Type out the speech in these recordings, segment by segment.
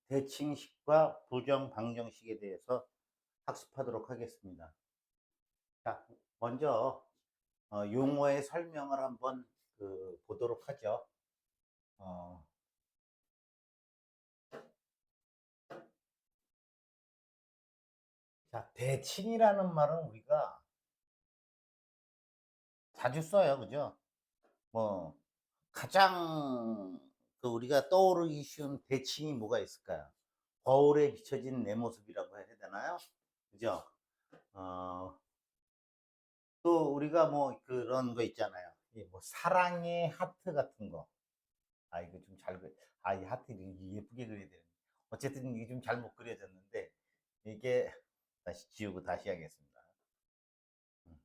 대칭식과 부정 방정식에 대해서 학습하도록 하겠습니다. 자, 먼저 용어의 설명을 한번 보도록 하죠. 어, 자, 대칭이라는 말은 우리가 자주 써요, 그죠? 뭐 가장 우리가 떠오르기 쉬운 대칭이 뭐가 있을까요? 거울에 비춰진 내 모습이라고 해야 되나요? 그죠? 어, 또 우리가 뭐 그런 거 있잖아요. 뭐 사랑의 하트 같은 거. 아, 이거 좀 잘 그려. 아, 이 하트를 예쁘게 그려야 되는데. 어쨌든 이게 좀 잘못 그려졌는데, 이게 다시 지우고 다시 하겠습니다. 음.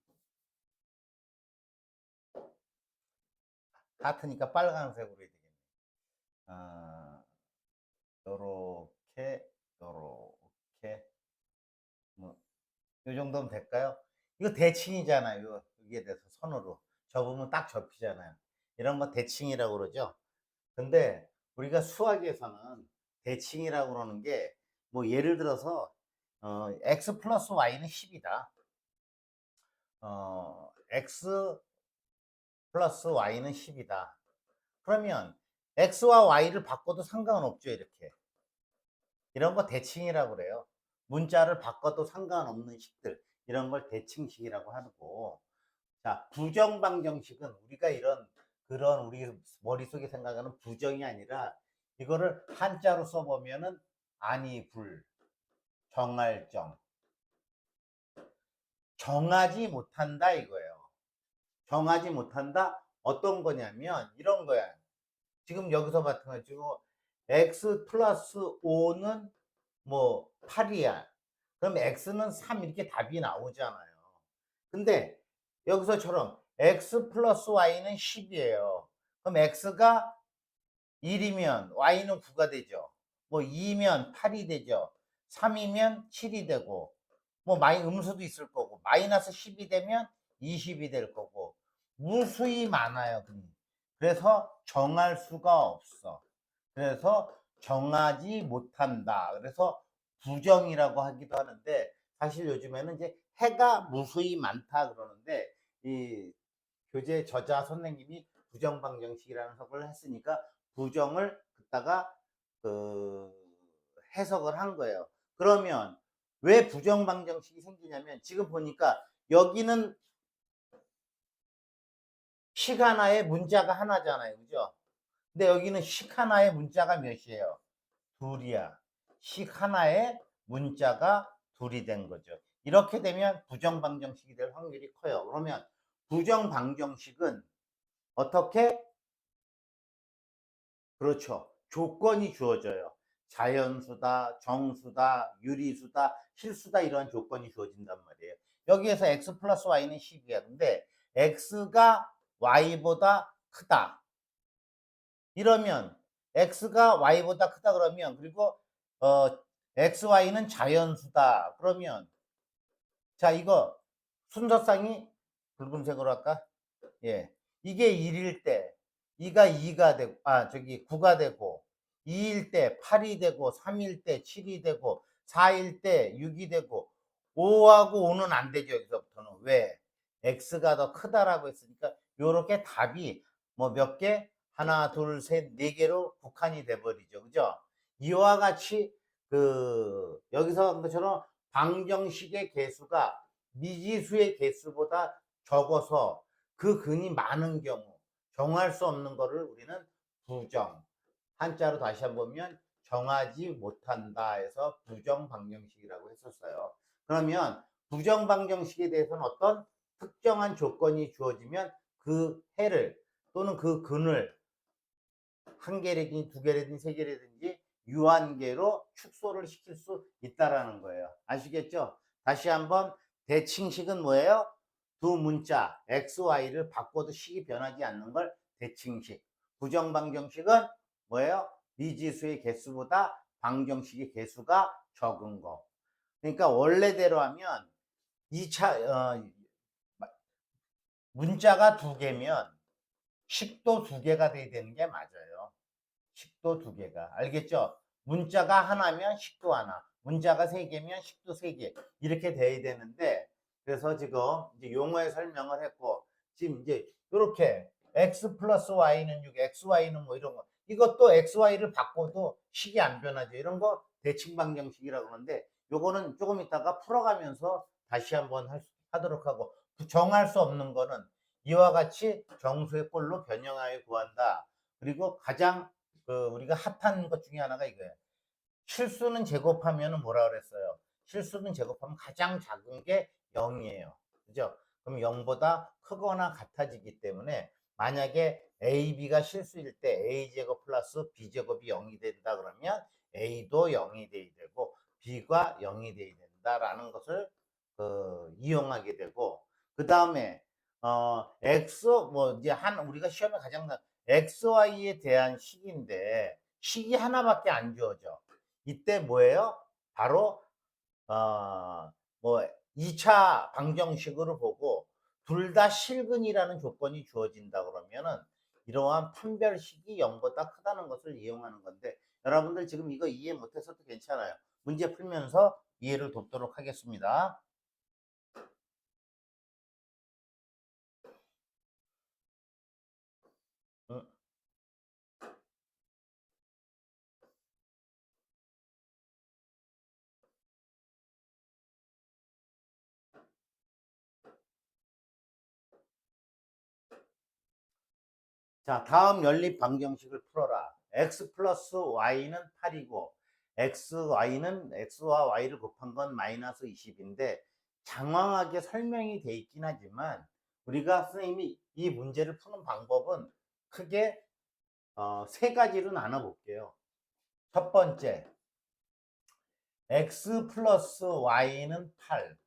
하트니까 빨간색으로 해야 되겠네. 아, 요렇게, 요렇게, 뭐, 요 정도면 될까요? 이거 대칭이잖아요. 여기에 대해서 선으로. 접으면 딱 접히잖아요. 이런 거 대칭이라고 그러죠. 근데 우리가 수학에서는 대칭이라고 그러는 게, 뭐, 예를 들어서, x 플러스 y는 10이다. x 플러스 y는 10이다. 그러면 x와 y를 바꿔도 상관없죠, 이렇게. 이런 거 대칭이라고 그래요. 문자를 바꿔도 상관없는 식들. 이런 걸 대칭식이라고 하고. 자, 부정방정식은 우리가 그런 우리 머릿속에 생각하는 부정이 아니라 이거를 한자로 써보면은 아니, 불, 정할정. 정하지 못한다 이거예요. 정하지 못한다? 어떤 거냐면 이런 거야. 지금 여기서 마찬가지고 x 플러스 5는 뭐 8이야. 그럼 x는 3 이렇게 답이 나오잖아요. 근데 여기서처럼 x 플러스 y는 10이에요. 그럼 x가 1이면 y는 9가 되죠. 뭐 2면 8이 되죠. 3이면 7이 되고 뭐 음수도 있을 거고 마이너스 10이 되면 20이 될 거고 무수히 많아요. 그래서 정할 수가 없어. 그래서 정하지 못한다. 그래서 부정이라고 하기도 하는데 사실 요즘에는 이제 해가 무수히 많다 그러는데 이 교재 저자 선생님이 부정방정식이라는 해석을 했으니까 부정을 갖다가 그 해석을 한 거예요. 그러면 왜 부정방정식이 생기냐면 지금 보니까 여기는 식 하나에 문자가 하나잖아요. 그죠? 근데 여기는 식 하나에 문자가 몇이에요? 둘이야. 식 하나에 문자가 둘이 된 거죠. 이렇게 되면 부정방정식이 될 확률이 커요. 그러면 부정방정식은 어떻게? 그렇죠. 조건이 주어져요. 자연수다, 정수다, 유리수다, 실수다 이런 조건이 주어진단 말이에요. 여기에서 x 플러스 y는 10이야. 근데 x가 y보다 크다. 이러면 x가 y보다 크다 그러면 그리고 어 x, y는 자연수다. 그러면 자 이거 순서상이 붉은색으로 할까? 예. 이게 1일 때, 이가 2가 되고, 9가 되고, 2일 때 8이 되고, 3일 때 7이 되고, 4일 때 6이 되고, 5하고 5는 안 되죠, 여기서부터는. 왜? X가 더 크다라고 했으니까, 요렇게 답이 뭐 몇 개? 하나, 둘, 셋, 네 개로 국한이 돼버리죠. 그죠? 이와 같이, 여기서 한 것처럼 방정식의 개수가 미지수의 개수보다 적어서 그 근이 많은 경우 정할 수 없는 거를 우리는 부정, 한자로 다시 한번 보면 정하지 못한다 해서 부정방정식이라고 했었어요. 그러면 부정방정식에 대해서는 어떤 특정한 조건이 주어지면 그 해를 또는 그 근을 한 개라든지 두 개라든지 세 개라든지 유한계로 축소를 시킬 수 있다라는 거예요. 아시겠죠? 다시 한번 대칭식은 뭐예요? 두 문자 x, y를 바꿔도 식이 변하지 않는 걸 대칭식. 부정방정식은 뭐예요? 미지수의 개수보다 방정식의 개수가 적은 거. 그러니까 원래대로 하면 2차 문자가 두 개면 식도 두 개가 돼야 되는 게 맞아요. 식도 두 개가. 알겠죠? 문자가 하나면 식도 하나, 문자가 세 개면 식도 세 개, 이렇게 돼야 되는데, 그래서 지금 이제 용어의 설명을 했고, 지금 이제 이렇게 x 플러스 y는 6, xy는 뭐 이런 거, 이것도 xy를 바꿔도 식이 안 변하죠. 이런 거 대칭 방정식이라고 그러는데, 요거는 조금 이따가 풀어가면서 다시 한번 하도록 하고, 정할 수 없는 거는 이와 같이 정수의 꼴로 변형하여 구한다. 그리고 가장 우리가 핫한 것 중에 하나가 이거예요. 실수는 제곱하면 뭐라 그랬어요? 실수는 제곱하면 가장 작은 게 0이에요. 그죠? 그럼 0보다 크거나 같아지기 때문에 만약에 A, B가 실수일 때 A제곱 플러스 B제곱이 0이 된다 그러면 A도 0이 돼야 되고 B가 0이 돼야 된다라는 것을 이용하게 되고, 그 다음에 X 뭐 이제 우리가 시험에 가장 XY에 대한 식인데 식이 하나밖에 안 주어져. 이때 뭐예요? 바로 뭐 2차 방정식으로 보고 둘 다 실근이라는 조건이 주어진다 그러면은 이러한 판별식이 0보다 크다는 것을 이용하는 건데, 여러분들 지금 이거 이해 못해서도 괜찮아요. 문제 풀면서 이해를 돕도록 하겠습니다. 응. 자, 다음 연립 방정식을 풀어라. x 플러스 y는 8이고 x와 y를 곱한 건 마이너스 20인데 장황하게 설명이 돼 있긴 하지만 우리가 선생님이 이 문제를 푸는 방법은 크게 세 가지로 나눠 볼게요. 첫 번째, x 플러스 y는 8,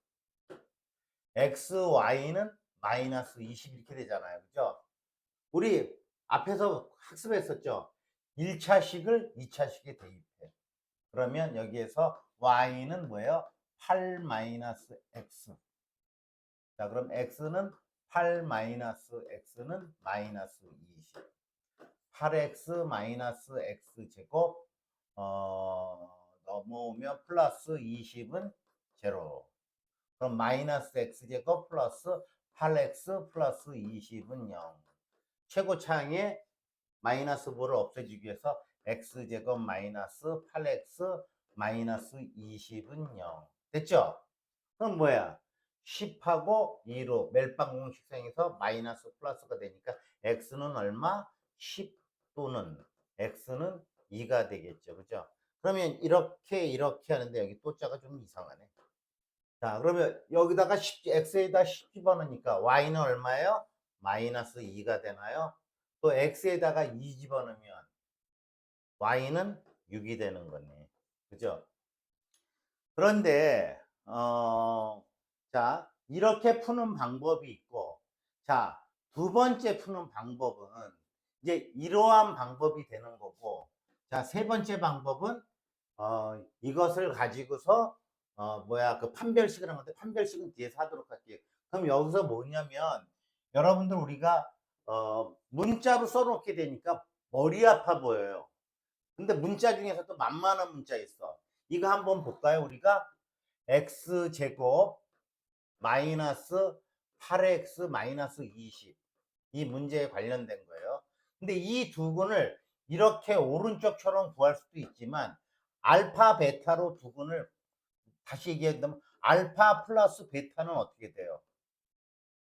xy는 마이너스 20 이렇게 되잖아요. 그죠? 우리 앞에서 학습했었죠. 1차식을 2차식에 대입해. 그러면 여기에서 y는 뭐예요? 8 마이너스 x. 자, 그럼 x는 8 마이너스 x는 마이너스 20. 8x 마이너스 x 제곱 넘어오면 플러스 20은 제로. 그럼 마이너스 x 제곱 플러스 8x 플러스 20은 0. 최고차항의 마이너스 5를 없애주기 위해서 x제곱 마이너스 8x 마이너스 20은 0. 됐죠? 그럼 뭐야? 10하고 2로 멜빵 공식상에서 마이너스 플러스가 되니까 x는 얼마? 10 또는 x는 2가 되겠죠. 그죠? 그러면 이렇게 하는데 여기 또자가 좀 이상하네. 자, 그러면 여기다가 x에다 10 집어넣으니까 y는 얼마예요? 마이너스 2가 되나요? 또 x에다가 2 집어넣으면 y는 6이 되는 거네. 그죠? 그런데 자, 이렇게 푸는 방법이 있고, 자, 두 번째 푸는 방법은 이제 이러한 방법이 되는 거고, 자, 세 번째 방법은 이것을 가지고서 그 판별식을 한 건데 판별식은 뒤에서 하도록 할게요. 그럼 여기서 뭐냐면 여러분들 우리가 문자로 써놓게 되니까 머리 아파 보여요. 근데 문자 중에서도 만만한 문자 있어. 이거 한번 볼까요? 우리가 x제곱 마이너스 8x 마이너스 20. 이 문제에 관련된 거예요. 근데 이 두 근을 이렇게 오른쪽처럼 구할 수도 있지만 알파 베타로 두 근을 다시 얘기한다면 알파 플러스 베타는 어떻게 돼요?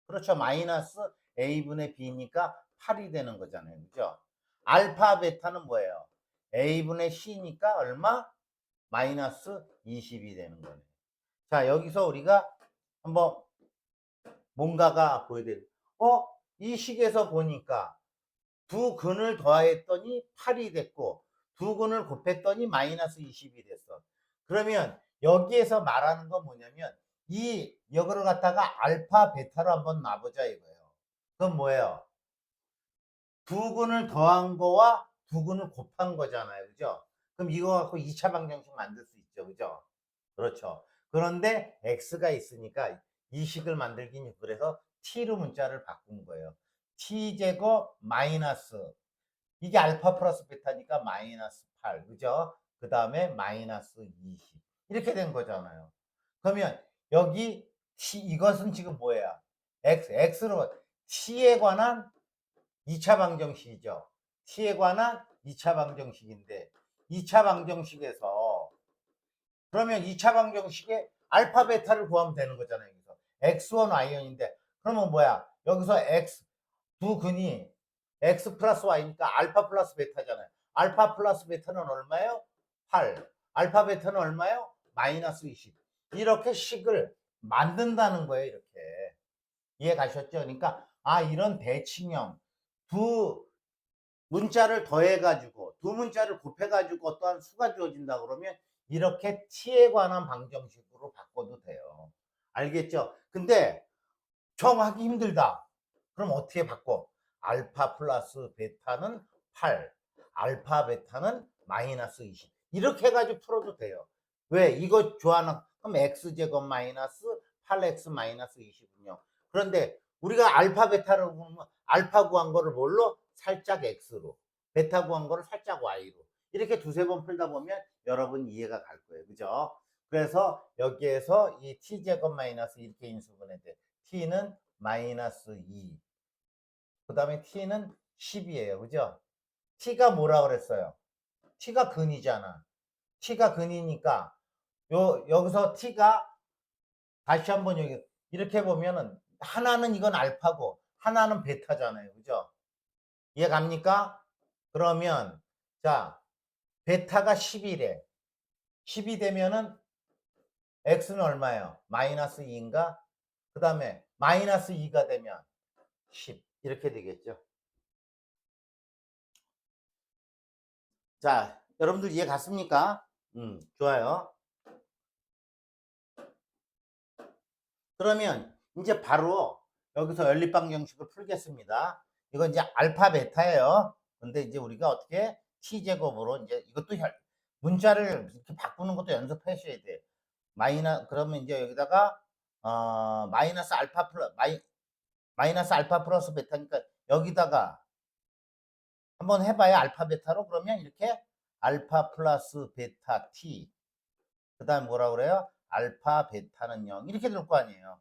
그렇죠. 마이너스 a분의 b니까 8이 되는 거잖아요. 그죠? 알파 베타는 뭐예요? a분의 c니까 얼마? 마이너스 20이 되는 거예요. 자, 여기서 우리가 한번 뭔가가 보여드릴. 이 식에서 보니까 두 근을 더했더니 8이 됐고 두 근을 곱했더니 마이너스 20이 됐어. 그러면 여기에서 말하는 건 뭐냐면 이거를 갖다가 알파 베타로 한번 놔보자 이거예요. 그건 뭐예요? 두 근을 더한 거와 두 근을 곱한 거잖아요. 그죠? 그럼 이거 갖고 2차 방정식 만들 수 있죠. 그죠? 그렇죠. 그런데 x가 있으니까 이 식을 만들긴 그래서 t로 문자를 바꾼 거예요. t제곱 마이너스 이게 알파 플러스 베타니까 마이너스 8. 그죠? 그 다음에 마이너스 20 이렇게 된 거잖아요. 그러면 여기 t 이것은 지금 뭐야? x로 t에 관한 2차 방정식이죠. t에 관한 2차 방정식인데 2차 방정식에서 그러면 2차 방정식에 알파 베타를 구하면 되는 거잖아요. 여기서 x1 y1인데 그러면 뭐야? 여기서 x 두 근이 x 플러스 y니까 알파 플러스 베타잖아요. 알파 플러스 베타는 얼마예요? 8. 알파 베타는 얼마예요? 마이너스 20. 이렇게 식을 만든다는 거예요. 이렇게. 이해 가셨죠? 그러니까 이런 대칭형 두 문자를 더해가지고 두 문자를 곱해가지고 어떠한 수가 주어진다 그러면 이렇게 t에 관한 방정식으로 바꿔도 돼요. 알겠죠? 근데 정하기 힘들다. 그럼 어떻게 바꿔? 알파 플러스 베타는 8, 알파 베타는 마이너스 20. 이렇게 해가지고 풀어도 돼요. 왜? 이거 좋아하는, 그럼 x제곱 마이너스 8x 마이너스 20은요. 그런데 우리가 알파 베타를 보면 알파 구한 거를 뭘로? 살짝 x로. 베타 구한 거를 살짝 y로. 이렇게 두세 번 풀다 보면 여러분 이해가 갈 거예요. 그죠? 그래서 여기에서 이 t제곱 마이너스 이렇게 인수분해 돼. t는 마이너스 2. 그 다음에 t는 10이에요. 그죠? t가 뭐라 그랬어요? t가 근이잖아. t가 근이니까 여기서 t가 다시 한번 여기 이렇게 보면은 하나는 이건 알파고 하나는 베타잖아요. 그죠? 이해 갑니까? 그러면 자 베타가 10이래. 10이 되면은 x는 얼마예요? 마이너스 2인가? 그 다음에 마이너스 2가 되면 10 이렇게 되겠죠. 자, 여러분들 이해 갔습니까? 좋아요. 그러면 이제 바로 여기서 연립방정식을 풀겠습니다. 이건 이제 알파 베타예요. 근데 이제 우리가 어떻게 t제곱으로 이제 이것도 문자를 이렇게 바꾸는 것도 연습하셔야 돼. 그러면 이제 여기다가 마이너스 알파 마이너스 알파 플러스 베타니까 여기다가 한번 해봐요. 알파 베타로. 그러면 이렇게 알파 플러스 베타 t. 그 다음 뭐라 그래요? 알파 베타는 0. 이렇게 될 거 아니에요.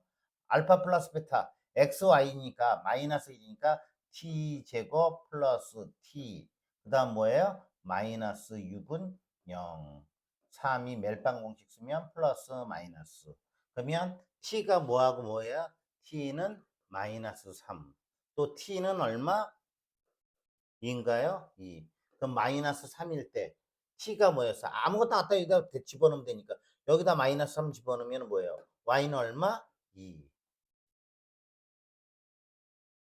알파 플러스 베타. xy니까 마이너스 1이니까 t제곱 플러스 t. 그 다음 뭐예요? 마이너스 6은 0. 3이 멜빵 공식 쓰면 플러스 마이너스. 그러면 t가 뭐하고 뭐예요? t는 마이너스 3. 또 t는 얼마? 2인가요? 2. 그럼 마이너스 3일 때 t가 뭐였어? 아무것도 갖다 여기다 집어넣으면 되니까 여기다 마이너스 3 집어넣으면 뭐예요? y는 얼마? 2.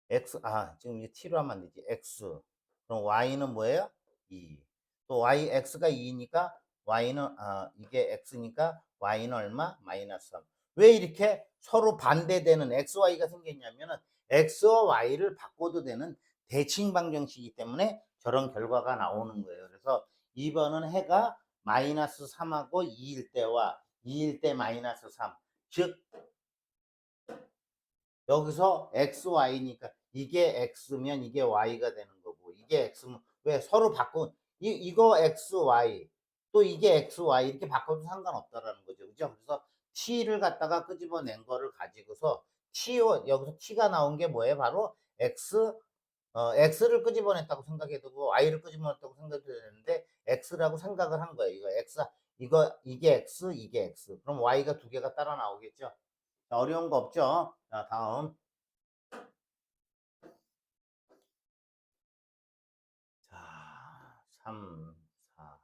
x 지금 이게 t로 하면 안 되지. x. 그럼 y는 뭐예요? 2. 또 x가 2니까 y는 이게 x니까 y는 얼마? 마이너스 3. 왜 이렇게 서로 반대되는 xy가 생겼냐면은 x와 y를 바꿔도 되는 대칭 방정식이기 때문에 저런 결과가 나오는 거예요. 그래서 2번은 해가 마이너스 3하고 2일 때와 2일 때 마이너스 3. 즉 여기서 xy니까 이게 x면 이게 y가 되는 거고 이게 x면 왜 서로 바꾼 이거 xy 또 이게 xy 이렇게 바꿔도 상관없다라는 거죠. 그죠? 그래서 t를 갖다가 끄집어낸 거를 가지고서 여기서 t가 나온 게 뭐예요? 바로 x를 끄집어냈다고 생각해도 되고 y를 끄집어냈다고 생각해도 되는데 x라고 생각을 한 거예요. 이게 x 이게 x 그럼 y가 두 개가 따라 나오겠죠. 자, 어려운 거 없죠? 자, 다음. 자, 3, 4.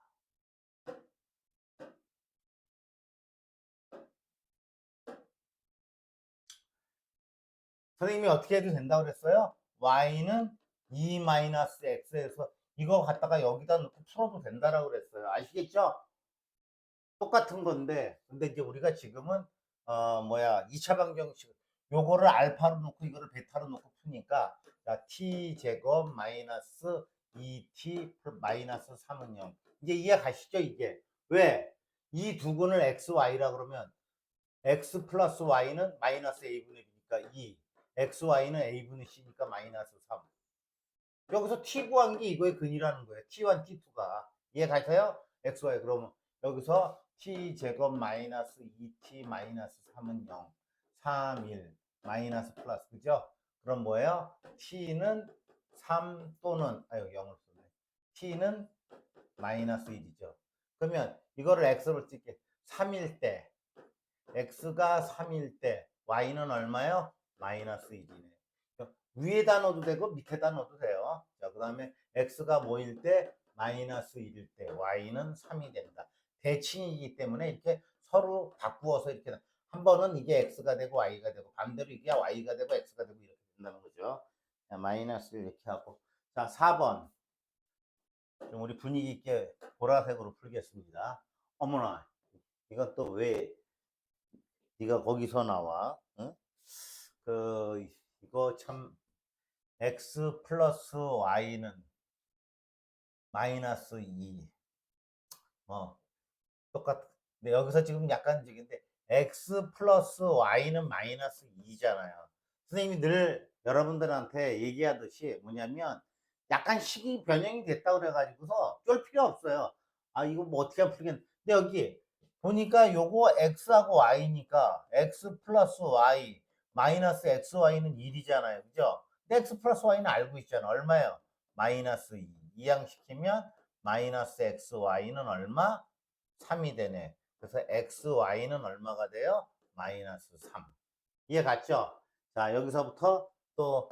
선생님이 어떻게 해도 된다고 그랬어요? y는 2-x에서 이거 갖다가 여기다 넣고 풀어도 된다라고 그랬어요. 아시겠죠? 똑같은 건데, 근데 이제 우리가 지금은, 2차 방정식, 요거를 알파로 놓고 이거를 베타로 놓고 푸니까, 자, t제곱 마이너스 2t 마이너스 3은 0. 이제 이해 가시죠, 이게? 왜? 이 두 근을 xy라 그러면, x 플러스 y는 마이너스 a분의 b니까 2. xy는 a분의 c니까 마이너스 3. 여기서 t 구한 게 이거의 근이라는 거예요. t1, t2가. 이해 가세요? xy. 그러면 여기서 t제곱 마이너스 2t 마이너스 3은 0, 3, 1 마이너스 플러스. 그죠? 그럼 뭐예요? t는 3 또는 0을 쓰네. t는 마이너스 1이죠. 그러면 이거를 x로 찍게. 3일 때 x가 3일 때 y는 얼마요? 마이너스 1이네. 위에다 넣어도 되고 밑에다 넣어도 돼요. 자, 그 다음에 x가 뭐일 때? 마이너스 1일 때 y는 3이 된다. 대칭이기 때문에 이렇게 서로 바꾸어서 이렇게 한 번은 이게 x가 되고 y가 되고 반대로 이게 y가 되고 x가 되고 이렇게 된다는 거죠. 자, 마이너스를 이렇게 하고. 자, 4번. 좀 우리 분위기 있게 보라색으로 풀겠습니다. 어머나, 이것도 왜 네가 거기서 나와? 응? 이거 참 x 플러스 y는 마이너스 2. 똑같. 근데 여기서 지금 약간 저긴데 x 플러스 y는 마이너스 2잖아요. 선생님이 늘 여러분들한테 얘기하듯이 뭐냐면 약간 식이 변형이 됐다고 그래가지고서 쫄 필요 없어요. 아, 이거 뭐 어떻게 하면 풀겠는데. 근데 여기 보니까 요거 x하고 y니까 x 플러스 y 마이너스 xy는 1이잖아요. 그죠? 근데 x 플러스 y는 알고 있잖아. 얼마예요? 마이너스 2. 이항시키면 마이너스 xy는 얼마? 3이 되네. 그래서 xy는 얼마가 돼요? 마이너스 3. 이해 갔죠? 자, 여기서부터 또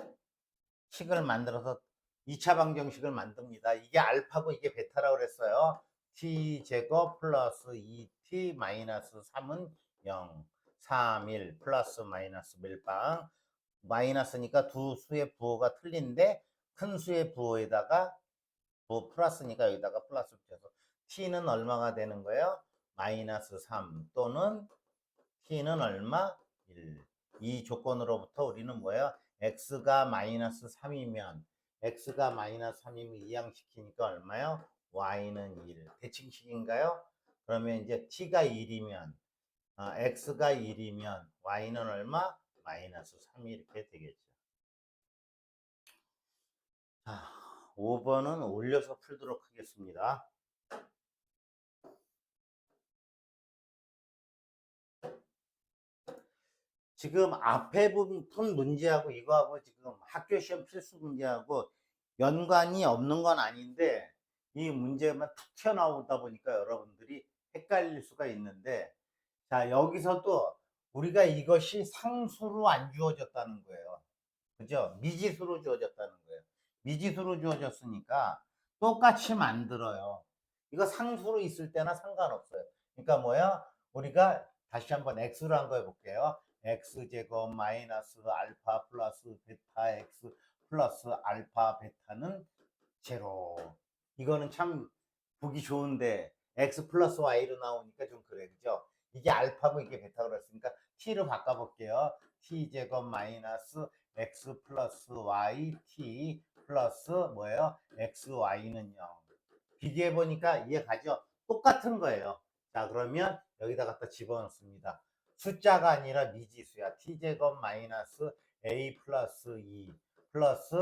식을 만들어서 2차 방정식을 만듭니다. 이게 알파고 이게 베타라고 그랬어요. t제곱 플러스 2t 마이너스 3은 0, 3, 1 플러스 마이너스 밀빵. 마이너스니까 두 수의 부호가 틀린데 큰 수의 부호에다가 부호 플러스니까 여기다가 플러스 붙여서 t는 얼마가 되는 거예요? 마이너스 3 또는 t는 얼마? 1. 이 조건으로부터 우리는 뭐예요? x가 마이너스 3이면 x가 마이너스 3이면 이항시키니까 얼마요? y는 1. 대칭식인가요? 그러면 이제 t가 1이면 x가 1이면 y는 얼마? 마이너스 3이 이렇게 되겠죠. 자, 5번은 올려서 풀도록 하겠습니다. 지금 앞에 푼 문제하고 이거하고 지금 학교 시험 필수 문제하고 연관이 없는 건 아닌데 이 문제만 툭 튀어나오다 보니까 여러분들이 헷갈릴 수가 있는데, 자, 여기서도 우리가 이것이 상수로 안 주어졌다는 거예요. 그죠? 미지수로 주어졌다는 거예요. 미지수로 주어졌으니까 똑같이 만들어요. 이거 상수로 있을 때나 상관없어요. 그러니까 뭐야? 우리가 다시 한번 x로 한 거 해볼게요. x제곱 마이너스 알파 플러스 베타 x 플러스 알파 베타는 제로. 이거는 참 보기 좋은데 x 플러스 y로 나오니까 좀 그래. 그죠? 이게 알파고 이게 베타고 그랬으니까 t로 바꿔볼게요. t제곱 마이너스 x 플러스 y t 플러스 뭐예요? xy는 0. 비교해 보니까 이해 가죠? 똑같은 거예요. 자, 그러면 여기다 갖다 집어넣습니다. 숫자가 아니라 미지수야. t제곱 마이너스 a 플러스 2 플러스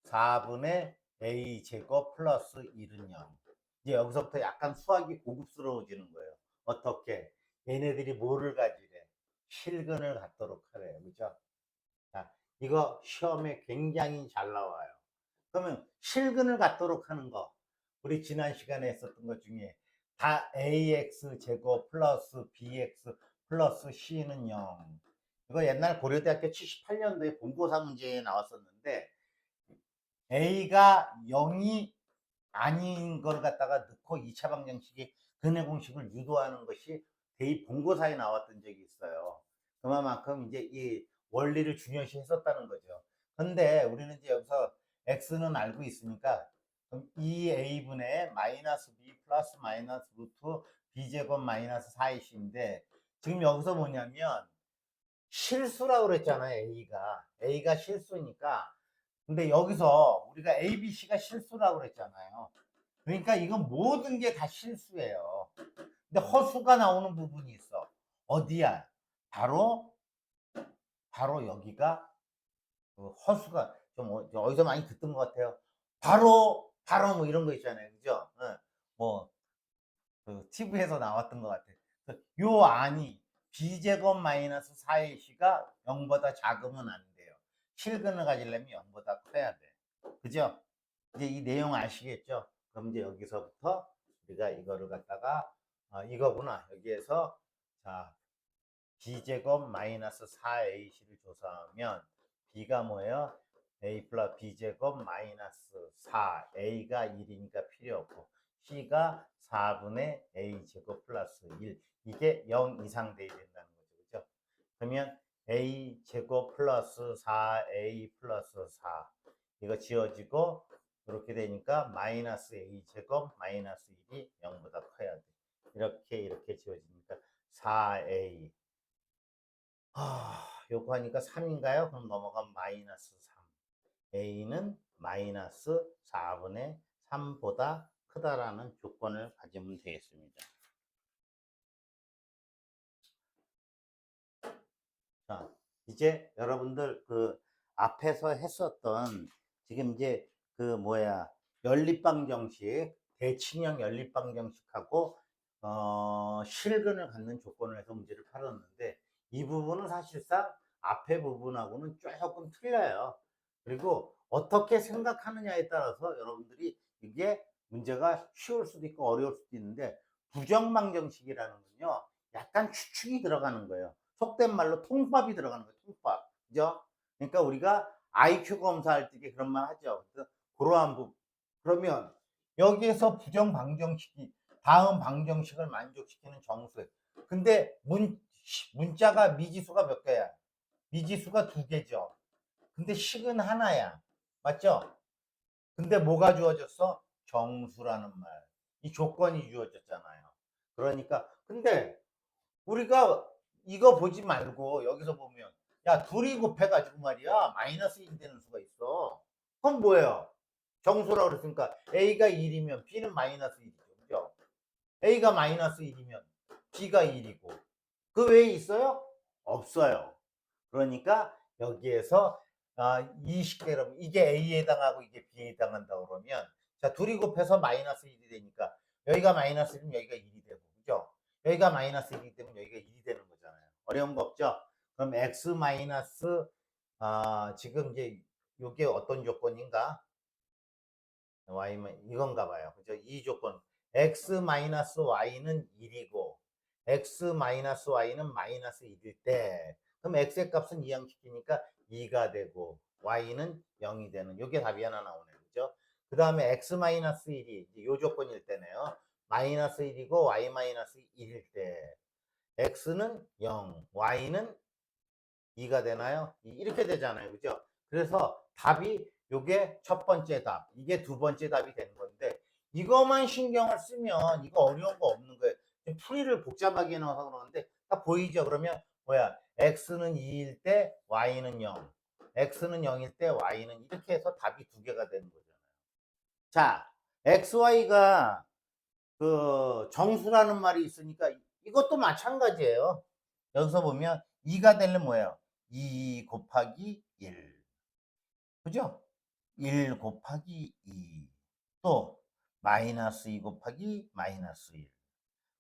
4분의 a 제곱 플러스 1은 0. 이제 여기서부터 약간 수학이 고급스러워지는 거예요. 어떻게? 얘네들이 뭐를 가지래? 실근을 갖도록 하래요. 그죠? 자, 이거 시험에 굉장히 잘 나와요. 그러면 실근을 갖도록 하는 거, 우리 지난 시간에 했었던 것 중에 다 ax 제곱 플러스 bx 플러스 c는 0. 이거 옛날 고려대학교 78년도에 본고사 문제에 나왔었는데 a가 0이 아닌 걸 갖다가 넣고 2차 방정식이 근해 공식을 유도하는 것이 대입 본고사에 나왔던 적이 있어요. 그만큼 이제 이 원리를 중요시 했었다는 거죠. 근데 우리는 이제 여기서 x는 알고 있으니까 그럼 2a분의 마이너스 b 플러스 마이너스 루트 b제곱 마이너스 4이인데 지금 여기서 뭐냐면 실수라고 그랬잖아요. a가 실수니까. 근데 여기서 우리가 a, b, c가 실수라고 그랬잖아요. 그러니까 이건 모든 게 다 실수예요. 근데 허수가 나오는 부분이 있어. 어디야? 바로 여기가 그 허수가 좀 어디서 많이 듣던 것 같아요. 바로 뭐 이런 거 있잖아요. 그죠? 뭐 그 TV에서 나왔던 것 같아. 요 안이 b제곱 마이너스 4ac가 0보다 작으면 안 돼요. 실근을 가지려면 0보다 커야 돼. 그죠? 이제 이 내용 아시겠죠? 그럼 이제 여기서부터 우리가 이거를 갖다가 이거구나. 여기에서 자 b제곱 마이너스 4ac를 조사하면 b가 뭐예요? a 플러스 b제곱 마이너스 4a가 1이니까 필요 없고 c가 4분의 a제곱 플러스 1 이게 0 이상 돼야 된다는 거죠. 그죠? 그러면 a제곱 플러스 4a 플러스 4 이거 지워지고 이렇게 되니까 마이너스 a제곱 마이너스 1이 0보다 커야 돼. 이렇게 지워지니까 4a 요거 하니까 3인가요? 그럼 넘어가면 마이너스 3. A는 마이너스 4분의 3보다 크다라는 조건을 가지면 되겠습니다. 자, 이제 여러분들 그 앞에서 했었던 지금 이제 그 뭐야 연립방 정식, 대칭형 연립방 정식하고 실근을 갖는 조건을 해서 문제를 풀었는데 이 부분은 사실상 앞에 부분하고는 조금 틀려요. 그리고 어떻게 생각하느냐에 따라서 여러분들이 이게 문제가 쉬울 수도 있고 어려울 수도 있는데 부정방 정식이라는 건요 약간 추측이 들어가는 거예요. 속된 말로 통밥이 들어가는 거예요. 통밥. 그죠? 그러니까 우리가 IQ 검사할 때 그런 말 하죠. 그래서 그러한 부분. 그러면 여기에서 부정 방정식이 다음 방정식을 만족시키는 정수. 근데 문자가 미지수가 몇 개야? 미지수가 2개죠. 근데 식은 하나야. 맞죠? 근데 뭐가 주어졌어? 정수라는 말. 이 조건이 주어졌잖아요. 그러니까 근데 우리가 이거 보지 말고 여기서 보면 야 둘이 곱해가지고 말이야 마이너스 1이 되는 수가 있어. 그럼 뭐예요? 정수라고 그랬으니까 A가 1이면 B는 마이너스 1이죠. 그죠? A가 마이너스 1이면 B가 1이고 그 외에 있어요? 없어요. 그러니까 여기에서 이 식대 여러분 이게 A에 해당하고 이게 B에 해당한다 그러면 자 둘이 곱해서 마이너스 1이 되니까 여기가 마이너스 1이면 여기가 1이 되고 그죠? 여기가 마이너스 1이기 때문에 여기가 1이 되는 거잖아요. 어려운 거 없죠? 그럼 x 마이너스 지금 이제 이게 어떤 조건인가? y만 이건가 봐요. 그죠? 이 조건 x 마이너스 y는 1이고 x 마이너스 y는 마이너스 1일 때 그럼 x의 값은 이항시키니까 2가 되고 y는 0이 되는 이게 답이 하나 나오네요. 그죠? 그 다음에 x 마이너스 1이 이 조건일 때네요. 마이너스 1이고 y 마이너스 1일 때 x는 0, y는 2가 되나요? 이렇게 되잖아요. 그죠? 그래서 답이 요게 첫 번째 답, 이게 두 번째 답이 되는 건데 이것만 신경을 쓰면 이거 어려운 거 없는 거예요. 풀이를 복잡하게 해놔서 그러는데 딱 보이죠? 그러면 뭐야? x는 2일 때 y는 0, x는 0일 때 y는 이렇게 해서 답이 두 개가 되는 거잖아요. 자, xy가 그 정수라는 말이 있으니까 이것도 마찬가지예요. 여기서 보면 2가 되려면 뭐예요? 2 곱하기 1. 그죠? 1 곱하기 2. 또 마이너스 2 곱하기 마이너스 1.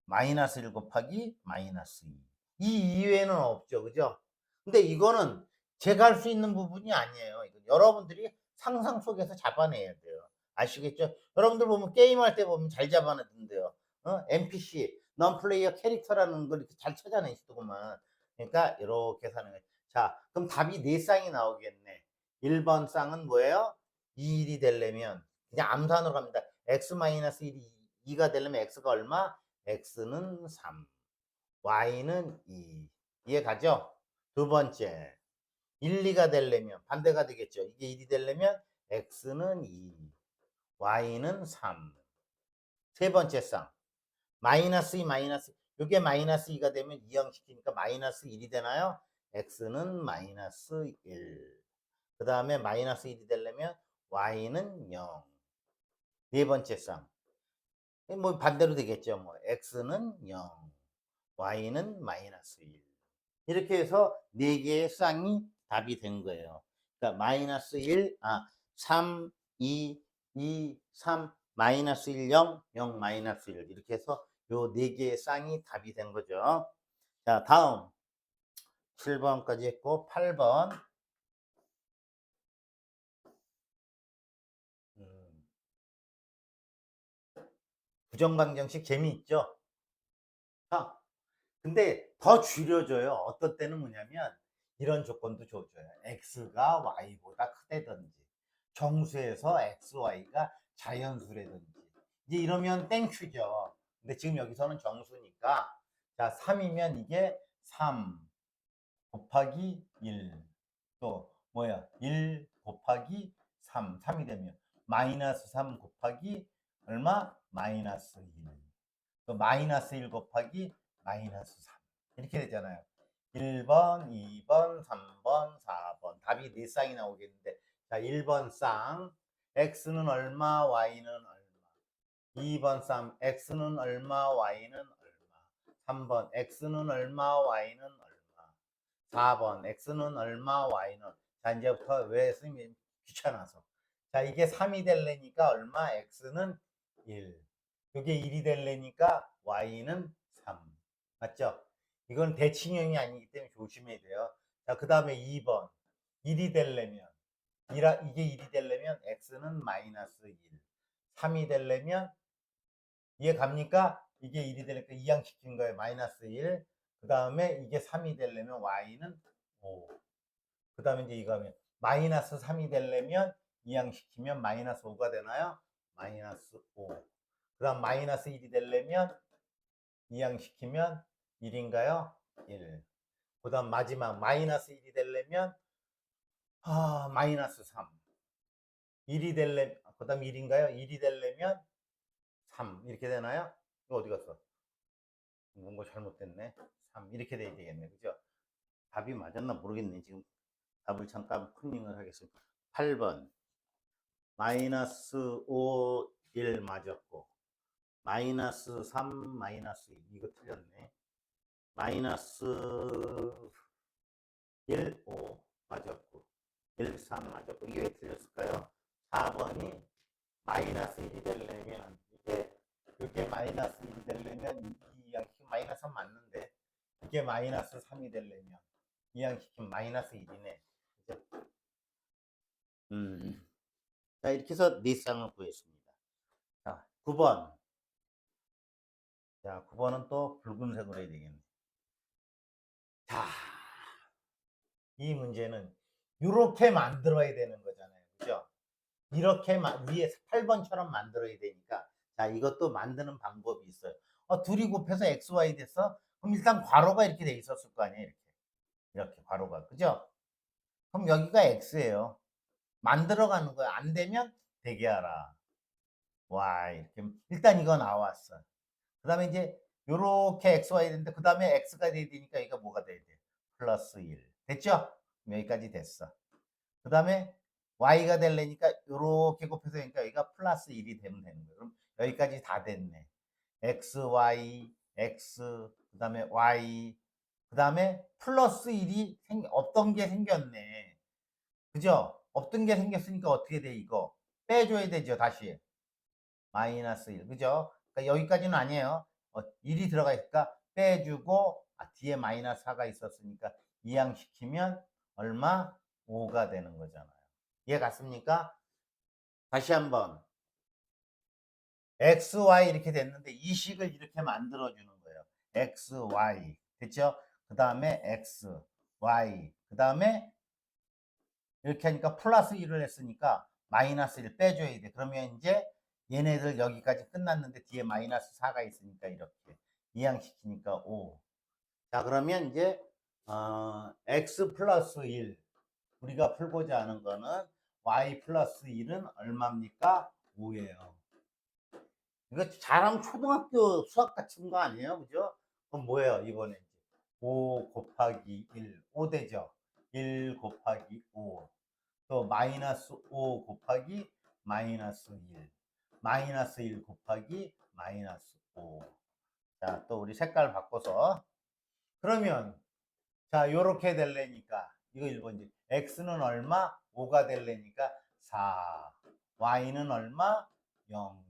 마이너스 1 곱하기 마이너스 2. 이 이외에는 없죠. 그죠? 근데 이거는 제가 할 수 있는 부분이 아니에요. 이건 여러분들이 상상 속에서 잡아내야 돼요. 아시겠죠? 여러분들 보면 게임할 때 보면 잘 잡아내던데요. NPC, non-player 캐릭터라는 걸 이렇게 잘 찾아내시더구만. 그러니까 이렇게 사는 거예요. 자, 그럼 답이 네 쌍이 나오겠네. 1번 쌍은 뭐예요? 2일이 되려면 그냥 암산으로 갑니다. x-1이 2가 되려면 x가 얼마? x는 3, y는 2. 이해 가죠? 두 번째, 1, 2가 되려면 반대가 되겠죠. 이게 1이 되려면 x는 2, y는 3. 세 번째 쌍, 마이너스 2, 마이너스, 이게 마이너스 2가 되면 이항시키니까 마이너스 1이 되나요? x는 마이너스 1. 그 다음에 마이너스 1이 되려면 y는 0. 네 번째 쌍, 뭐 반대로 되겠죠. 뭐 x는 0, y는 마이너스 1. 이렇게 해서 네 개의 쌍이 답이 된 거예요. 그러니까 마이너스 1, 3, 2, 2, 3, 마이너스 1, 0, 0, 마이너스 1. 이렇게 해서 요 4개의 쌍이 답이 된 거죠. 자, 다음 7번까지 했고 8번. 부정방정식 재미있죠? 자, 근데 더 줄여줘요. 어떤 때는 뭐냐면 이런 조건도 줘줘요. x가 y보다 크다든지 정수에서 x, y가 자연수라든지 이제 이러면 땡큐죠. 근데 지금 여기서는 정수니까 자 3이면 이게 3 곱하기 1 또 뭐야 1 곱하기 3이 되면 마이너스 3 곱하기 얼마? 마이너스 1 또 마이너스 1 곱하기 마이너스 3 이렇게 되잖아요. 1번, 2번, 3번, 4번 답이 4쌍이 나오겠는데 자 1번 쌍 x는 얼마 y는 얼마 2번 쌍 x는 얼마 y는 얼마 3번 x는 얼마 y는 얼마 4번 x는 얼마 y는 자 이제부터 왜 선생님 귀찮아서 자 이게 3이 될래니까 얼마 x는 1 이게 1이 될래니까 y는 3 맞죠? 이건 대칭형이 아니기 때문에 조심해야 돼요. 자, 그 다음에 2번 1이 되려면 이게 1이 되려면 x는 마이너스 1 3이 되려면 이해 갑니까? 이게 1이 되니까 이항시킨 거예요. 마이너스 1. 그 다음에 이게 3이 되려면 y는 5. 그 다음에 이제 이거 하면 마이너스 3이 되려면 이항시키면 마이너스 5가 되나요? 마이너스 5. 그 다음 마이너스 1이 되려면 이항시키면 1인가요? 1. 그 다음 마지막 마이너스 1이 되려면 마이너스 3. 1이 되려면 그 다음 1인가요? 1이 되려면 3 이렇게 되나요? 이거 어디 갔어? 뭔가 잘못됐네. 3 이렇게 돼야 되겠네. 그죠? 답이 맞았나 모르겠네. 지금 답을 잠깐 풀링을 하겠습니다. 8번 마이너스 5 1 맞았고 마이너스 3 마이너스 2 이거 틀렸네. 마이너스 1 5 맞았고 1 3 맞았고 이게 왜 틀렸을까요? 4번이 마이너스 1이 되려면 이게 마이너스 1이 되려면 이 양식 마이너스 3 맞는데 이게 마이너스 3이 되려면 이 양식은 마이너스 1이네. 그죠? 자 이렇게 해서 4쌍을 구했습니다. 자 9번. 자 9번은 또 붉은색으로 해야 되겠네. 자 이 문제는 이렇게 만들어야 되는 거잖아요. 그죠? 이렇게 위에 8번처럼 만들어야 되니까 자 이것도 만드는 방법이 있어요. 둘이 곱해서 xy 됐어? 그럼 일단 괄호가 이렇게 돼 있었을 거 아니에요. 이렇게 괄호가 그죠? 그럼 여기가 x예요. 만들어가는 거야. 안 되면 되게 하라. y 이렇게 일단 이거 나왔어. 그 다음에 이제 요렇게 xy 되는데 그 다음에 x가 돼야 되니까 이거 뭐가 돼야 돼? 플러스 1 됐죠? 여기까지 됐어. 그 다음에 y가 되려니까 요렇게 곱해서 그러니까 여기가 플러스 1이 되면 되는 거예요. 그럼 여기까지 다 됐네. x, y, x, 그 다음에 y, 그 다음에 플러스 1이 없던 게 생겼네. 그죠? 없던 게 생겼으니까 어떻게 돼, 이거? 빼줘야 되죠, 다시. 마이너스 1. 그죠? 그러니까 여기까지는 아니에요. 1이 들어가 있으니까 빼주고, 뒤에 마이너스 4가 있었으니까 이항시키면 얼마? 5가 되는 거잖아요. 이해 갔습니까? 다시 한번. x, y 이렇게 됐는데 이 식을 이렇게 만들어주는 거예요. x, y. 됐죠? 그 다음에 x, y. 그 다음에 이렇게 하니까 플러스 1을 했으니까 마이너스 1 빼줘야 돼. 그러면 이제 얘네들 여기까지 끝났는데 뒤에 마이너스 4가 있으니까 이렇게 이항시키니까 5. 자, 그러면 이제 x 플러스 1 우리가 풀고자 하는 거는 y 플러스 1은 얼마입니까? 5예요. 이거 잘하면 초등학교 수학 같은 거 아니에요? 그죠? 그럼 뭐예요? 이번에 5 곱하기 1, 5 되죠? 1 곱하기 5. 또 마이너스 5 곱하기 마이너스 1. 마이너스 1 곱하기 마이너스 5. 자, 또 우리 색깔 바꿔서. 그러면, 자, 요렇게 될래니까, 이거 1번지. x는 얼마? 5가 될래니까 4. y는 얼마? 0.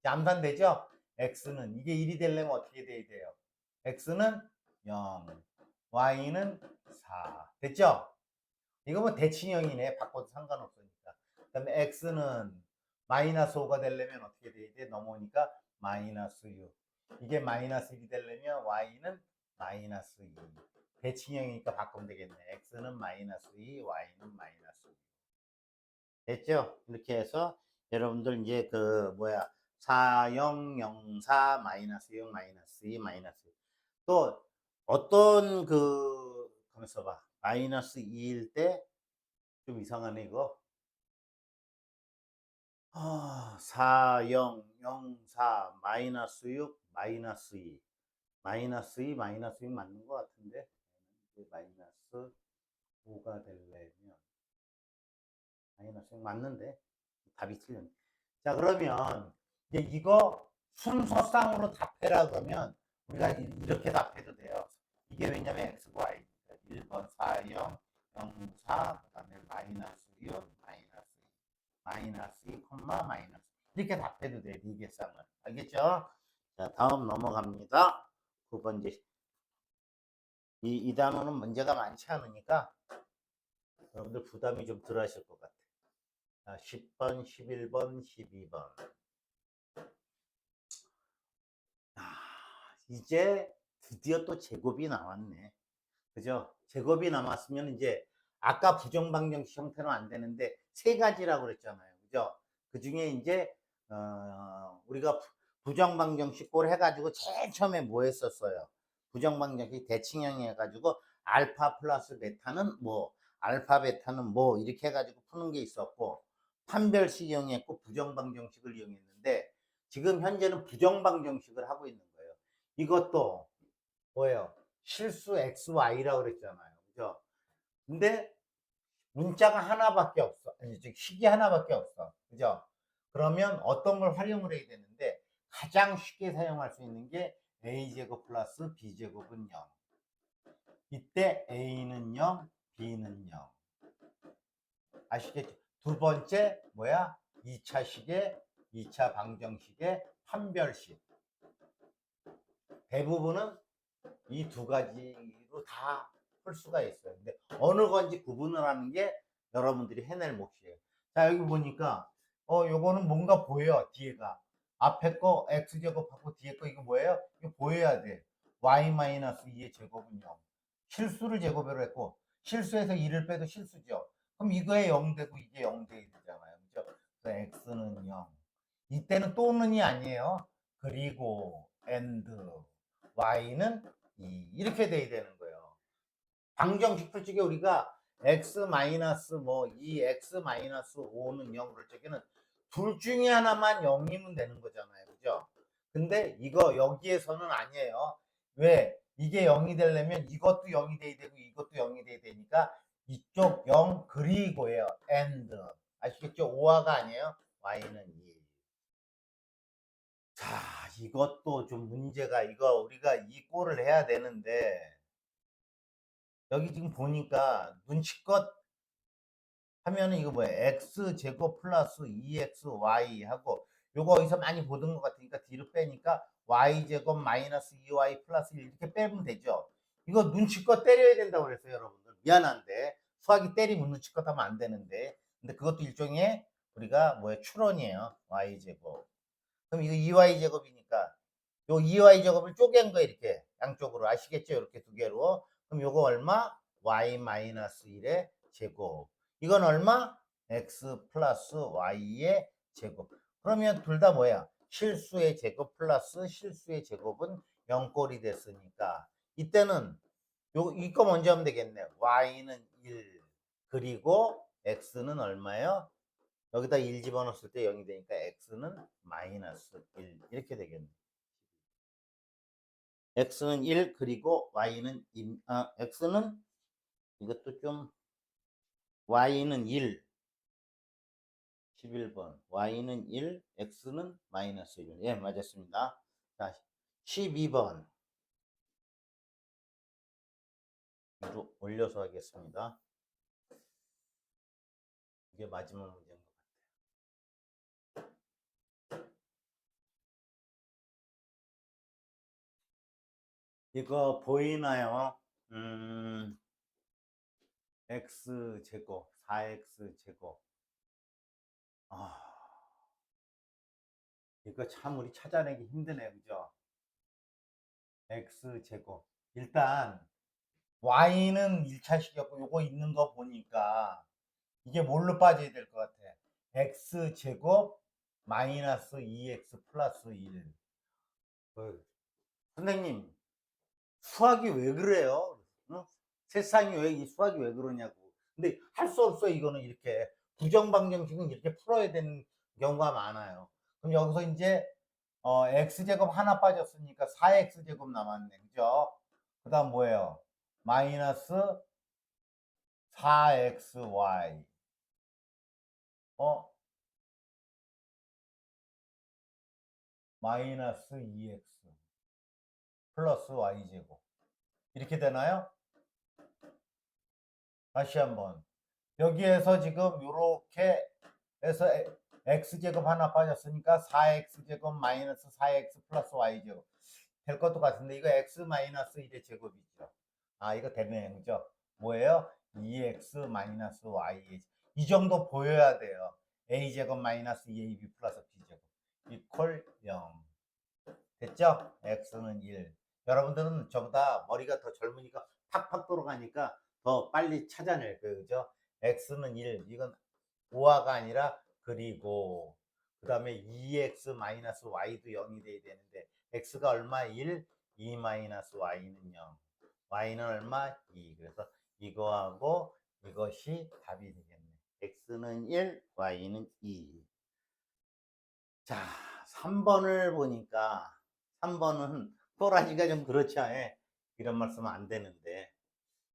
암산되죠? x는 이게 1이 되려면 어떻게 돼야 돼요? x는 0, y는 4. 됐죠? 이거 뭐 대칭형이네. 바꿔도 상관없으니까. 그 다음에 x는 마이너스 5가 되려면 어떻게 돼야 돼? 넘어오니까 마이너스 6. 이게 마이너스 1이 되려면 y는 마이너스 2. 대칭형이니까 바꾸면 되겠네. x는 마이너스 2, y는 마이너스 2. 됐죠? 이렇게 해서 여러분들 이제 그 뭐야 4, 0, 0, 4, 마이너스 6, 마이너스 2, 마이너스 2. 또 어떤 그 가만있어 봐. 마이너스 2일 때 좀 이상하네 이거. 4, 0, 0, 4, 마이너스 6, 마이너스 2. 마이너스 2, 마이너스 6 맞는 것 같은데. 마이너스 5가 되려면 마이너스 6 맞는데. 답이 틀렸네. 자, 그러면 이제 이거 순서상으로 답해라 그러면 우리가 이렇게 답해도 돼요. 이게 왜냐면 x, y. 1번 4, 0, 0, 4, 그 다음에 마이너스 6, 마이너스 2, 마이너스 2, 마이너스. 이렇게 답해도 돼, 비계상을. 알겠죠? 자, 다음 넘어갑니다. 9번째. 이 단어는 문제가 많지 않으니까 여러분들 부담이 좀 덜 하실 것 같아요. 10번, 11번, 12번. 이제 드디어 또 제곱이 나왔네. 그죠? 제곱이 남았으면 이제 아까 부정방정식 형태는 안 되는데 세 가지라고 그랬잖아요. 그죠? 그 중에 이제 우리가 부정방정식 꼴 해가지고 제일 처음에 뭐 했었어요? 부정방정식 대칭형 해가지고 알파 플러스 베타는 뭐, 알파 베타는 뭐 이렇게 해가지고 푸는 게 있었고 판별식 이용했고 부정방정식을 이용했는데 지금 현재는 부정방정식을 하고 있는 거예요. 이것도 뭐예요? 실수 XY라고 그랬잖아요. 그죠? 근데 문자가 하나밖에 없어. 아니, 즉 식이 하나밖에 없어. 그죠? 그러면 어떤 걸 활용을 해야 되는데 가장 쉽게 사용할 수 있는 게 A제곱 플러스 B제곱은 0. 이때 A는 0, B는 0. 아시겠죠? 두 번째 뭐야? 2차 식의 2차 방정식의 판별식. 대부분은 이 두 가지로 다 풀 수가 있어요. 근데 어느 건지 구분을 하는 게 여러분들이 해낼 몫이에요. 자, 여기 보니까 요거는 뭔가 보여. 뒤에가 앞에 거 x제곱하고 뒤에 거 이거 뭐예요? 이거 보여야 돼. y-2의 제곱은 0. 실수를 제곱으로 했고 실수에서 2를 빼도 실수죠. 그럼 이거에 0 되고 이게 0 돼야 되잖아요. 그죠? 그래서 x는 0. 이때는 또는이 아니에요. 그리고 and y는 2 이렇게 돼야 되는 거예요. 방정식 풀 적에 우리가 x 마이너스 뭐 2x 마이너스 5는 0 그럴 적에는 둘 중에 하나만 0이면 되는 거잖아요. 그죠? 근데 이거 여기에서는 아니에요. 왜? 이게 0이 되려면 이것도 0이 돼야 되고 이것도 0이 돼야 되니까 이쪽 0 그리고예요. and. 아시겠죠? 5화가 아니에요. y는 2. 자, 이것도 좀 문제가 이거 우리가 이 꼴을 해야 되는데 여기 지금 보니까 눈치껏 하면은 이거 뭐야? x제곱 플러스 2xy 하고 요거 어디서 많이 보던 것 같으니까 뒤로 빼니까 y제곱 마이너스 2y 플러스 1 이렇게 빼면 되죠. 이거 눈치껏 때려야 된다고 그랬어요, 여러분들. 미안한데 수학이 때리면 눈치껏 하면 안 되는데 근데 그것도 일종의 우리가 뭐야? 추론이에요. y제곱. 그럼 이거 2y제곱이니까 요 2y 제곱을 쪼갠 거 이렇게 양쪽으로 아시겠죠? 이렇게 두 개로. 그럼 요거 얼마? y-1의 제곱. 이건 얼마? x 플러스 y의 제곱. 그러면 둘 다 뭐야? 실수의 제곱 플러스 실수의 제곱은 0꼴이 됐으니까 이때는 이거 먼저 하면 되겠네. y는 1 그리고 x는 얼마예요? 여기다 1 집어넣었을 때 0이 되니까 x는 마이너스 1 이렇게 되겠네. x는 1 그리고 y는 x는 이것도 좀 y는 1 11번 y는 1 x는 마이너스 1 예 맞았습니다. 자 12번 위로 올려서 하겠습니다. 이게 마지막 문제인 것 같아요. 이거 보이나요? x제곱, 4x제곱. 이거 참 우리 찾아내기 힘드네, 그죠? x제곱. 일단, y는 1차식이었고, 요거 있는 거 보니까, 이게 뭘로 빠져야 될 것 같아? x제곱 마이너스 2x 플러스 1. 선생님, 수학이 왜 그래요? 어? 세상이 왜 이 수학이 왜 그러냐고. 근데 할 수 없어. 이거는 이렇게 부정방정식은 이렇게 풀어야 되는 경우가 많아요. 그럼 여기서 이제 x제곱 하나 빠졌으니까 4x제곱 남았네. 그죠? 그 다음 뭐예요? 마이너스 4xy. 마이너스 2x 플러스 y제곱. 이렇게 되나요? 다시 한번. 여기에서 지금 요렇게 해서 x제곱 하나 빠졌으니까 4x제곱 마이너스 4x 플러스 y제곱 될 것도 같은데, 이거 x 마이너스 1의 제곱이죠. 이거 되네. 그죠? 뭐예요? 2x 마이너스 y. 이 정도 보여야 돼요. a제곱 마이너스 2ab 플러스 b제곱 이퀄 0. 됐죠? x는 1. 여러분들은 저보다 머리가 더 젊으니까 팍팍 돌아가니까 더 빨리 찾아낼 거예요. 그죠? x는 1. 이건 5화가 아니라 그리고 그 다음에 2x 마이너스 y도 0이 돼야 되는데 x가 얼마? 1, 2 마이너스 y는 0. y는 얼마? 2. 그래서 이거하고 이것이 답이 되겠네. x는 1, y는 2. 자, 3번을 보니까 3번은 또라지가 좀 그렇죠. 예. 이런 말씀은 안 되는데.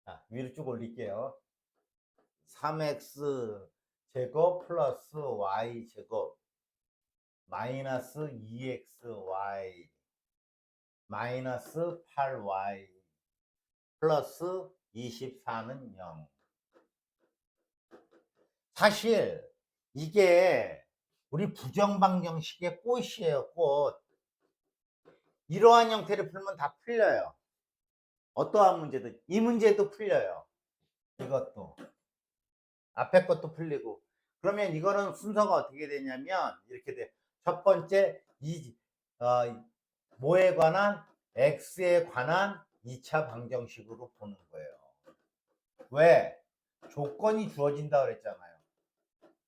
자, 위로 쭉 올릴게요. 3x 제곱 플러스 y 제곱 마이너스 2xy 마이너스 8y 플러스 24는 0. 사실 이게 우리 부정방정식의 꽃이에요. 꽃. 이러한 형태를 풀면 다 풀려요. 어떠한 문제도. 이 문제도 풀려요. 이것도 앞에 것도 풀리고. 그러면 이거는 순서가 어떻게 되냐면 이렇게 돼. 첫 번째 뭐에 관한 x에 관한 2차 방정식으로 보는 거예요. 왜? 조건이 주어진다 그랬잖아요.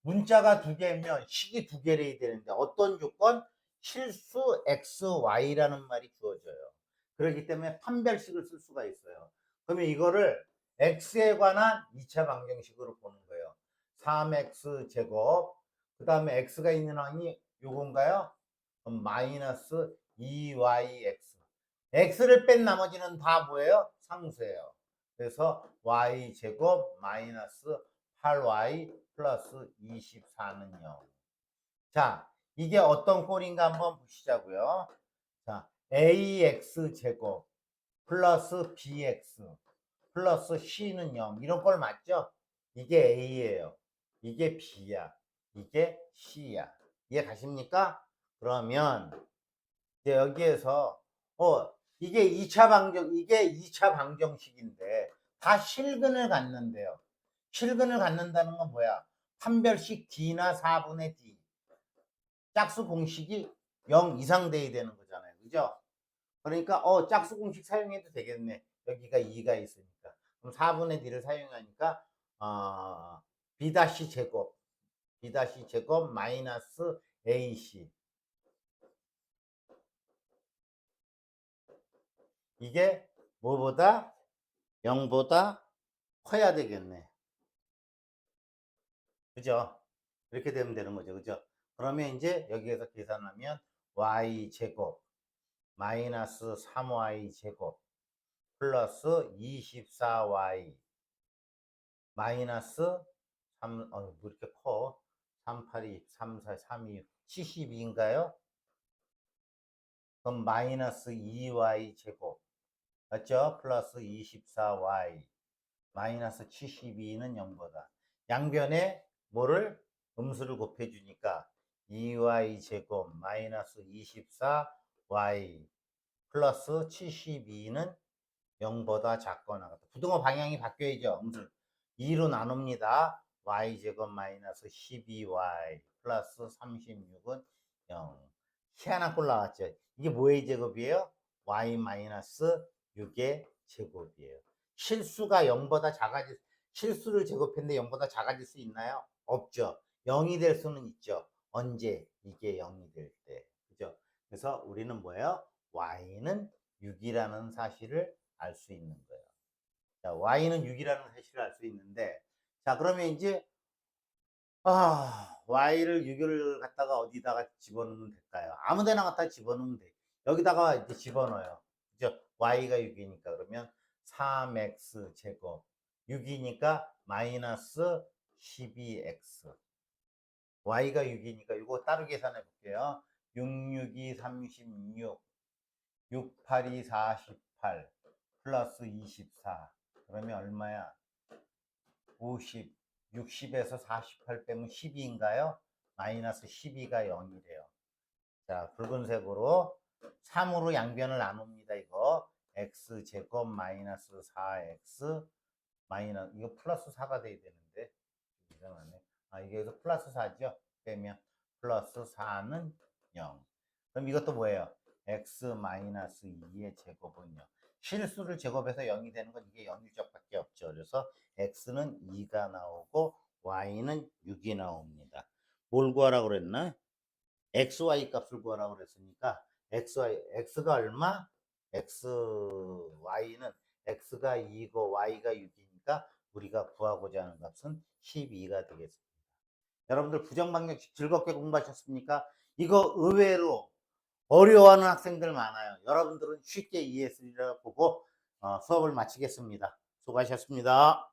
문자가 두 개면 식이 두 개래야 되는데 어떤 조건? 실수 xy라는 말이 주어져요. 그렇기 때문에 판별식을 쓸 수가 있어요. 그러면 이거를 x에 관한 2차 방정식으로 보는 거예요. 3x 제곱, 그 다음에 x가 있는 항이 요건가요? 그럼 마이너스 2yx. x를 뺀 나머지는 다 뭐예요? 상수예요. 그래서 y 제곱 마이너스 8y 플러스 24는 0. 자, 이게 어떤 꼴인가 한번 보시자고요. 자, ax 제곱 플러스 bx 플러스 c는 0. 이런 꼴 맞죠? 이게 a예요. 이게 b야. 이게 c야. 이해 가십니까? 그러면 이제 여기에서 이게 2차 방정식인데 다 실근을 갖는데요. 실근을 갖는다는 건 뭐야? 판별식 D나 4분의 D. 짝수 공식이 0 이상 돼야 되는 거잖아요. 그죠? 그러니까 짝수 공식 사용해도 되겠네. 여기가 2가 있으니까. 그럼 4분의 D를 사용하니까 B 제곱 B 제곱 마이너스 AC. 이게 뭐보다 0보다 커야 되겠네. 그죠? 이렇게 되면 되는 거죠. 그죠? 그러면 이제 여기에서 계산하면 y 제곱 마이너스 3y 제곱 플러스 24y 마이너스 3, 뭐 이렇게 커? 382, 34, 32, 72인가요? 그럼 마이너스 2y 제곱 맞죠? 플러스 24y 마이너스 72는 0보다. 양변에 뭐를? 음수를 곱해주니까 2y 제곱 마이너스 24y 플러스 72는 0보다 작거나 같다. 부등호 방향이 바뀌어야죠. 2로 나눕니다. y제곱 마이너스 12y 플러스 36은 0. 희한한 꼴 나왔죠. 이게 뭐의 제곱이에요? y 마이너스 6의 제곱이에요. 실수가 0보다 작아질, 실수를 제곱했는데 0보다 작아질 수 있나요? 없죠. 0이 될 수는 있죠. 언제? 이게 0이 될 때. 그죠? 그래서 우리는 뭐예요? y는 6이라는 사실을 알 수 있는 거예요. 자, y는 6이라는 사실을 알 수 있는데, 자, 그러면 이제, y를 6을 갖다가 어디다가 집어넣으면 될까요? 아무 데나 갖다 집어넣으면 돼. 여기다가 이제 집어넣어요. 그죠? y가 6이니까, 그러면 3x 제곱. 6이니까 마이너스 12x. y가 6이니까 이거 따로 계산해 볼게요. 6, 6이 36, 6, 8이 48, 플러스 24. 그러면 얼마야? 50, 60에서 48 빼면 12인가요? 마이너스 12가 0이래요. 자, 붉은색으로 3으로 양변을 나눕니다. 이거 x제곱 마이너스 4x 마이너스, 이거 플러스 4가 돼야 되는데 이상하네. 이게 여기서 플러스 4죠? 빼면 플러스 4는 0. 그럼 이것도 뭐예요? x 마이너스 2의 제곱은 0. 실수를 제곱해서 0이 되는 건 이게 0일 적밖에 없죠. 그래서 x는 2가 나오고 y는 6이 나옵니다. 뭘 구하라고 그랬나? xy 값을 구하라고 그랬으니까 x가 얼마? y는 x가 2고 y가 6이니까 우리가 구하고자 하는 값은 12가 되겠습니다. 여러분들 부정방정식 즐겁게 공부하셨습니까? 이거 의외로 어려워하는 학생들 많아요. 여러분들은 쉽게 이해했으리라 보고 수업을 마치겠습니다. 수고하셨습니다.